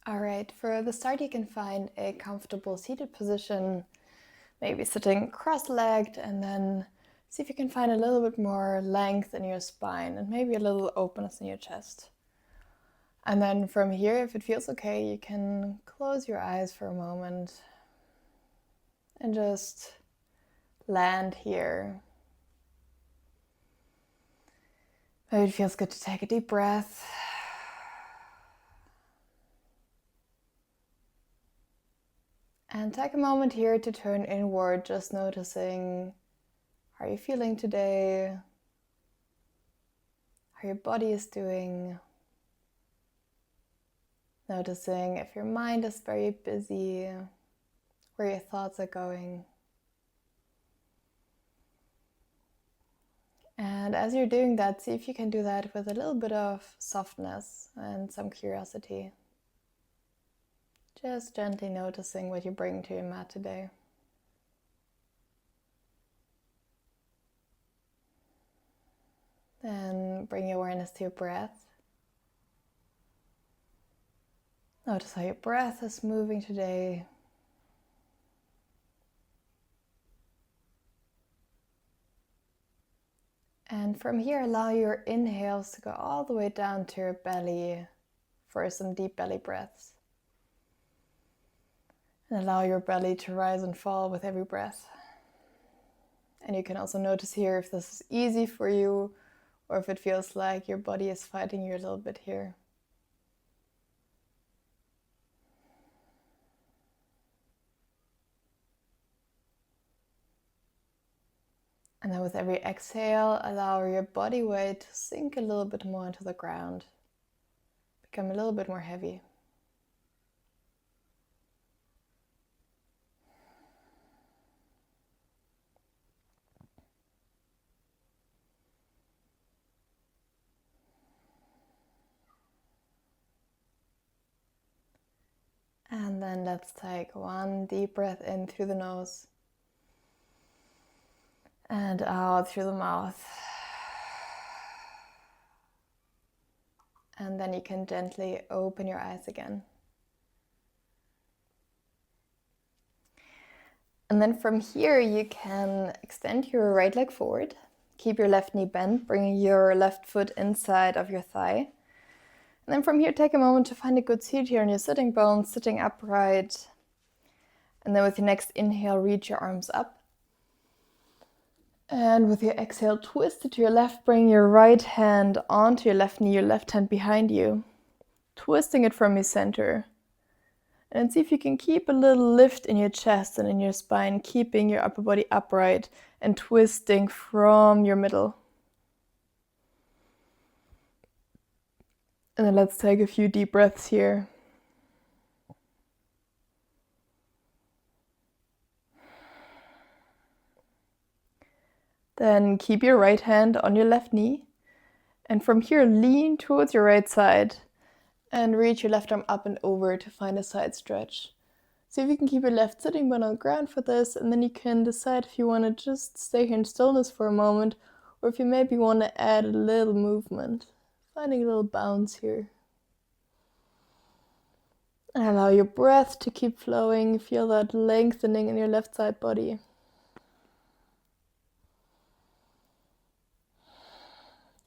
All right, for the start, you can find a comfortable seated position, maybe sitting cross-legged, and then see if you can find a little bit more length in your spine and maybe a little openness in your chest. And then from here, if it feels okay, you can close your eyes for a moment and just land here. Maybe it feels good to take a deep breath. And take a moment here to turn inward, just noticing how you're feeling today, how your body is doing. Noticing if your mind is very busy, where your thoughts are going. And as you're doing that, see if you can do that with a little bit of softness and some curiosity. Just gently noticing what you bring to your mat today. Then bring your awareness to your breath. Notice how your breath is moving today. And from here, allow your inhales to go all the way down to your belly for some deep belly breaths. And allow your belly to rise and fall with every breath. And you can also notice here if this is easy for you or if it feels like your body is fighting you a little bit here. And then with every exhale, allow your body weight to sink a little bit more into the ground. Become a little bit more heavy. And then let's take one deep breath in through the nose and out through the mouth. And then you can gently open your eyes again. And then from here you can extend your right leg forward. Keep your left knee bent, bring your left foot inside of your thigh. And then from here, take a moment to find a good seat here in your sitting bones, sitting upright. And then with your next inhale, reach your arms up. And with your exhale, twist it to your left, bring your right hand onto your left knee, your left hand behind you, twisting it from your center. And see if you can keep a little lift in your chest and in your spine, keeping your upper body upright and twisting from your middle. And then let's take a few deep breaths here. Then keep your right hand on your left knee. And from here, lean towards your right side and reach your left arm up and over to find a side stretch. See if you can keep your left sitting bone on the ground for this, and then you can decide if you want to just stay here in stillness for a moment, or if you maybe want to add a little movement, finding a little bounce here. And allow your breath to keep flowing. Feel that lengthening in your left side body.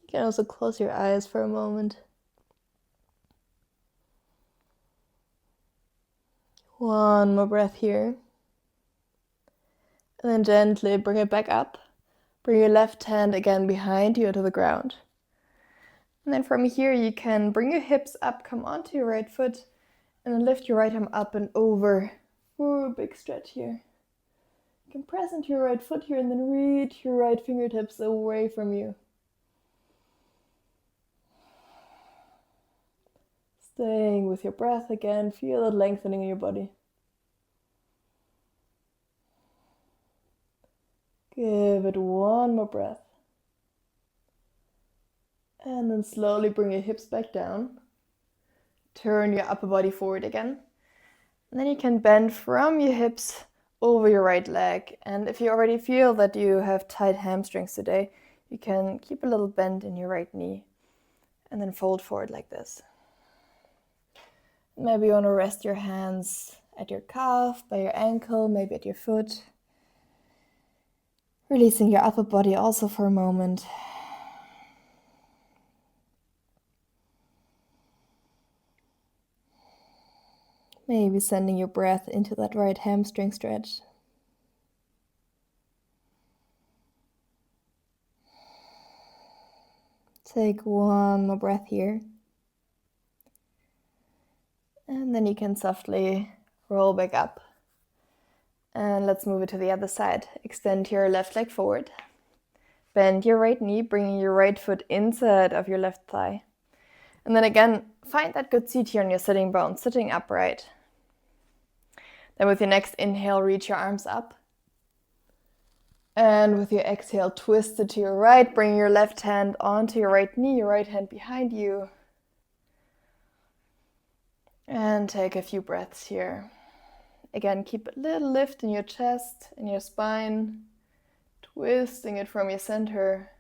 You can also close your eyes for a moment. One more breath here. And then gently bring it back up. Bring your left hand again behind you to the ground. And then from here you can bring your hips up, come onto your right foot, and then lift your right arm up and over. Ooh, big stretch here. You can press into your right foot here and then reach your right fingertips away from you. Staying with your breath again, feel that lengthening in your body. Give it one more breath. And then slowly bring your hips back down. Turn your upper body forward again. And then you can bend from your hips over your right leg. And if you already feel that you have tight hamstrings today, you can keep a little bend in your right knee and then fold forward like this. Maybe you want to rest your hands at your calf, by your ankle, maybe at your foot. Releasing your upper body also for a moment. Maybe sending your breath into that right hamstring stretch. Take one more breath here. And then you can softly roll back up. And let's move it to the other side. Extend your left leg forward. Bend your right knee, bringing your right foot inside of your left thigh. And then again, find that good seat here on your sitting bones, sitting upright. Then with your next inhale, reach your arms up. And with your exhale, twist it to your right. Bring your left hand onto your right knee, your right hand behind you. And take a few breaths here. Again, keep a little lift in your chest, in your spine, twisting it from your center.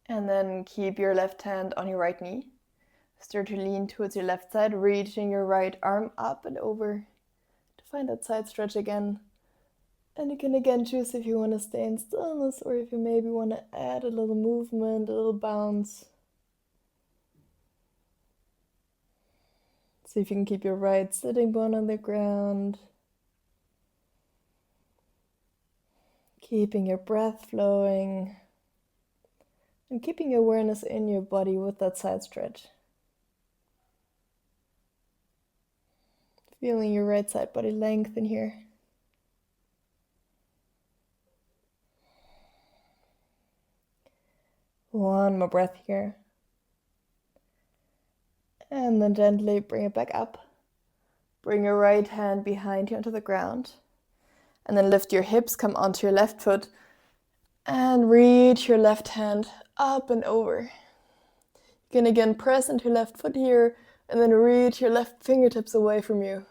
And then keep your left hand on your right knee. Start to lean towards your left side, reaching your right arm up and over to find that side stretch again. And you can again choose if you want to stay in stillness or if you maybe want to add a little movement, a little bounce. See if you can keep your right sitting bone on the ground. Keeping your breath flowing. And keeping your awareness in your body with that side stretch. Feeling your right side body lengthen here. One more breath here. And then gently bring it back up. Bring your right hand behind you onto the ground. And then lift your hips, come onto your left foot. And reach your left hand up and over. You can again press into your left foot here. And then reach your left fingertips away from you.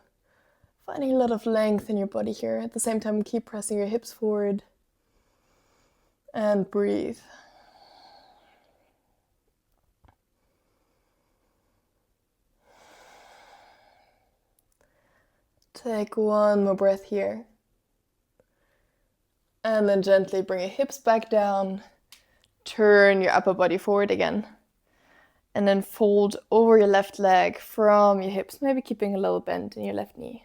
Finding a lot of length in your body here. At the same time, keep pressing your hips forward. And breathe. Take one more breath here. And then gently bring your hips back down. Turn your upper body forward again. And then fold over your left leg from your hips, maybe keeping a little bend in your left knee.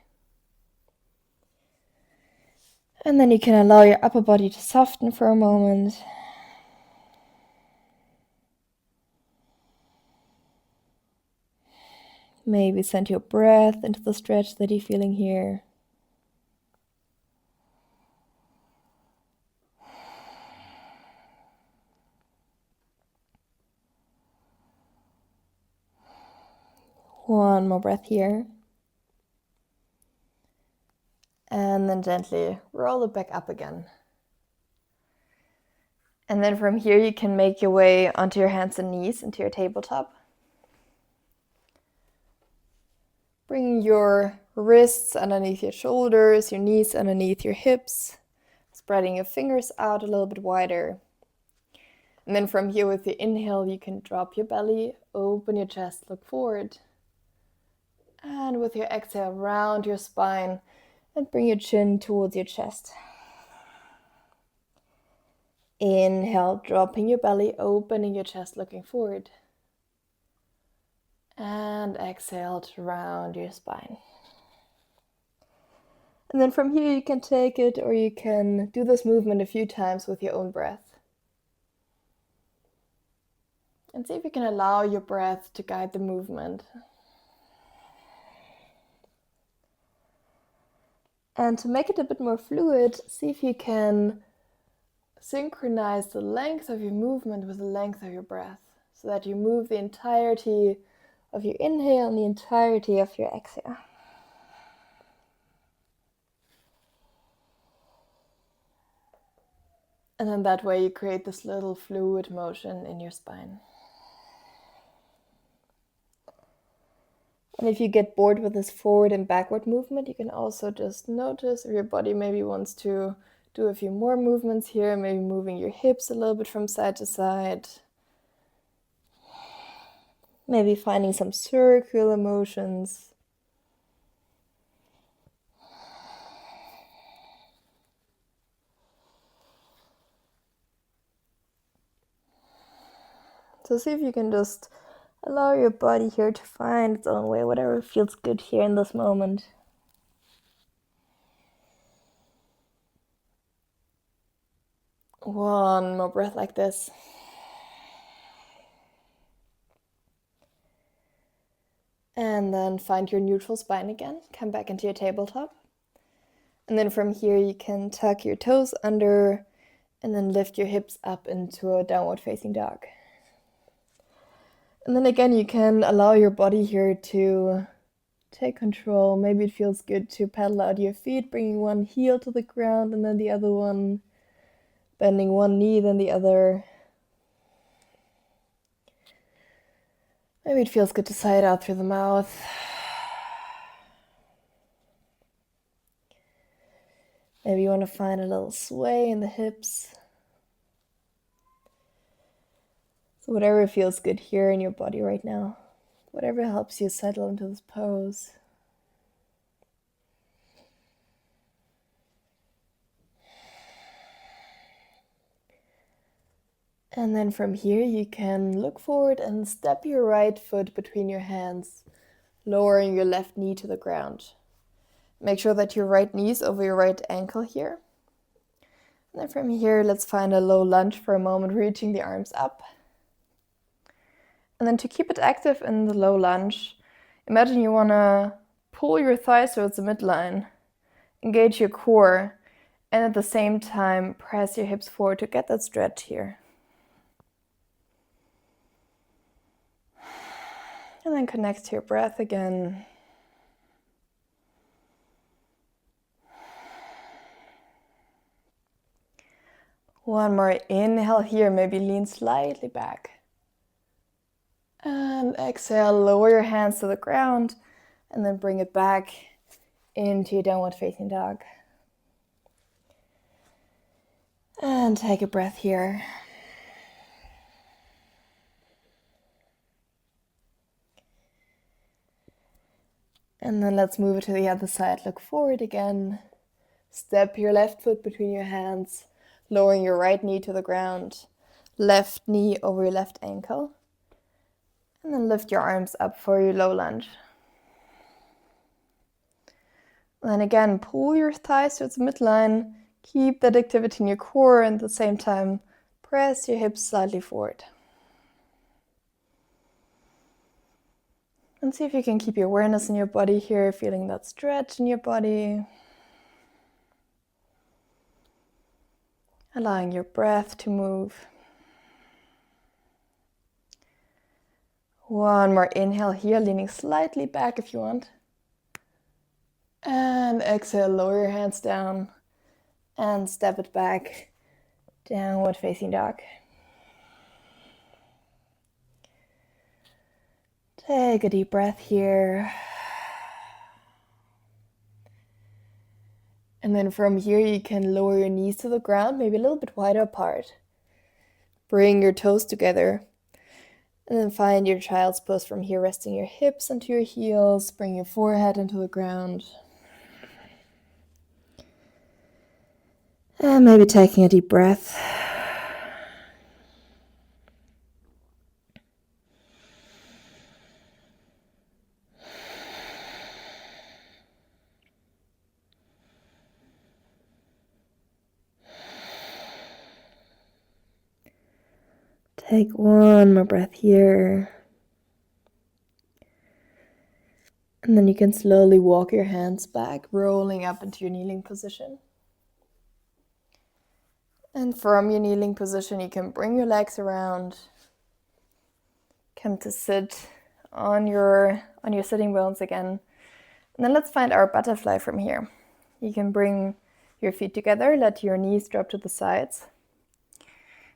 And then you can allow your upper body to soften for a moment. Maybe send your breath into the stretch that you're feeling here. One more breath here. And then gently roll it back up again. And then from here you can make your way onto your hands and knees into your tabletop. Bring your wrists underneath your shoulders, your knees underneath your hips, spreading your fingers out a little bit wider. And then from here with your inhale, you can drop your belly, open your chest, look forward. And with your exhale, round your spine and bring your chin towards your chest. Inhale, dropping your belly, opening your chest, looking forward. And exhale to round your spine. And then from here you can take it, or you can do this movement a few times with your own breath. And see if you can allow your breath to guide the movement. And to make it a bit more fluid, see if you can synchronize the length of your movement with the length of your breath, so that you move the entirety of your inhale and the entirety of your exhale. And then that way you create this little fluid motion in your spine. And if you get bored with this forward and backward movement, you can also just notice if your body maybe wants to do a few more movements here, maybe moving your hips a little bit from side to side. Maybe finding some circular motions. So see if you can just allow your body here to find its own way, whatever feels good here in this moment. One more breath like this. And then find your neutral spine again. Come back into your tabletop. And then from here you can tuck your toes under and then lift your hips up into a downward facing dog. And then again, you can allow your body here to take control. Maybe it feels good to pedal out your feet, bringing one heel to the ground and then the other one, bending one knee, then the other. Maybe it feels good to sigh it out through the mouth. Maybe you want to find a little sway in the hips. So whatever feels good here in your body right now, whatever helps you settle into this pose. And then from here you can look forward and step your right foot between your hands, lowering your left knee to the ground. Make sure that your right knee is over your right ankle here. And then from here, let's find a low lunge for a moment, reaching the arms up. And then to keep it active in the low lunge, imagine you want to pull your thighs towards the midline, engage your core, and at the same time, press your hips forward to get that stretch here. And then connect to your breath again. One more inhale here, maybe lean slightly back. And exhale, lower your hands to the ground and then bring it back into your downward facing dog. And take a breath here. And then let's move it to the other side. Look forward again. Step your left foot between your hands, lowering your right knee to the ground. Left knee over your left ankle. And then lift your arms up for your low lunge. And then again, pull your thighs towards the midline. Keep that activity in your core and at the same time, press your hips slightly forward. And see if you can keep your awareness in your body here, feeling that stretch in your body. Allowing your breath to move. One more inhale here, leaning slightly back if you want. And exhale, lower your hands down and step it back, downward facing dog. Take a deep breath here. And then from here, you can lower your knees to the ground, maybe a little bit wider apart. Bring your toes together. And then find your child's pose from here, resting your hips onto your heels, bring your forehead into the ground. And maybe taking a deep breath. Take one more breath here. And then you can slowly walk your hands back, rolling up into your kneeling position. And from your kneeling position, you can bring your legs around. Come to sit on your sitting bones again. And then let's find our butterfly from here. You can bring your feet together, let your knees drop to the sides.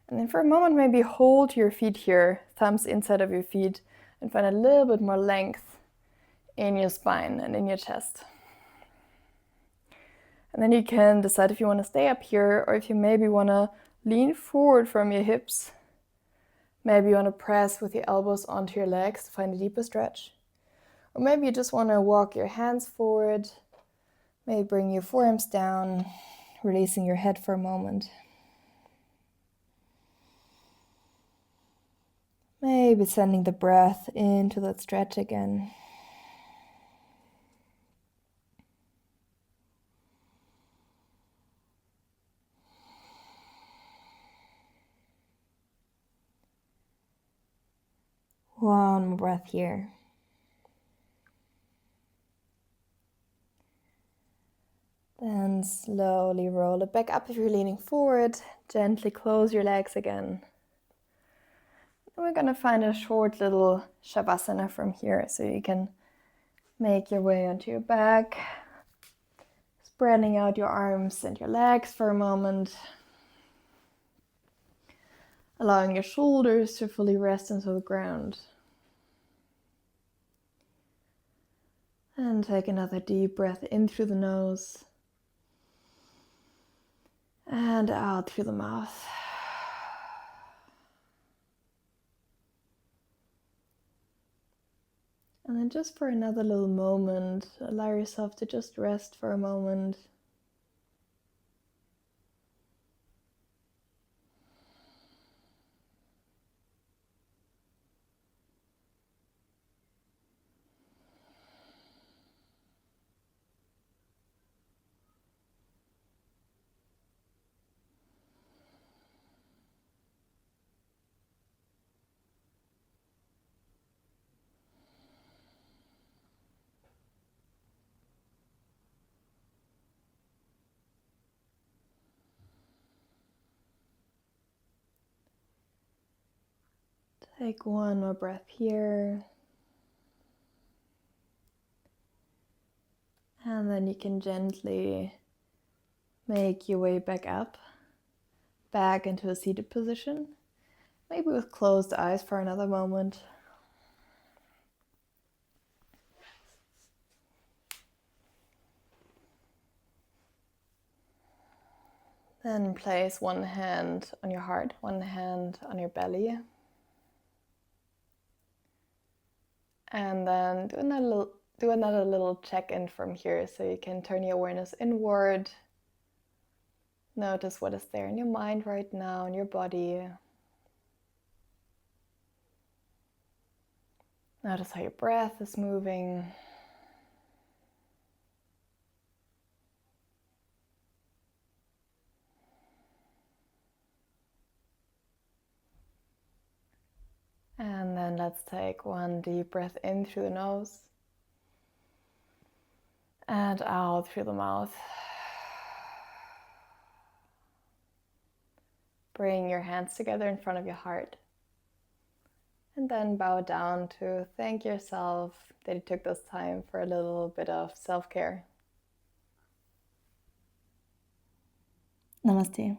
And then for a moment, maybe hold your feet here, thumbs inside of your feet, and find a little bit more length in your spine and in your chest. And then you can decide if you want to stay up here or if you maybe want to lean forward from your hips. Maybe you want to press with your elbows onto your legs to find a deeper stretch. Or maybe you just want to walk your hands forward. Maybe bring your forearms down, releasing your head for a moment. Maybe sending the breath into that stretch again. One more breath here. Then slowly roll it back up if you're leaning forward. Gently close your legs again. And we're going to find a short little Shavasana from here, so you can make your way onto your back, spreading out your arms and your legs for a moment, allowing your shoulders to fully rest into the ground. And take another deep breath in through the nose and out through the mouth. And then just for another little moment, allow yourself to just rest for a moment. Take one more breath here. And then you can gently make your way back up, back into a seated position, maybe with closed eyes for another moment. Then place one hand on your heart, one hand on your belly. And then do another little check-in from here, so you can turn your awareness inward. Notice what is there in your mind right now, in your body. Notice how your breath is moving. And then let's take one deep breath in through the nose and out through the mouth. Bring your hands together in front of your heart. And then bow down to thank yourself that you took this time for a little bit of self-care. Namaste.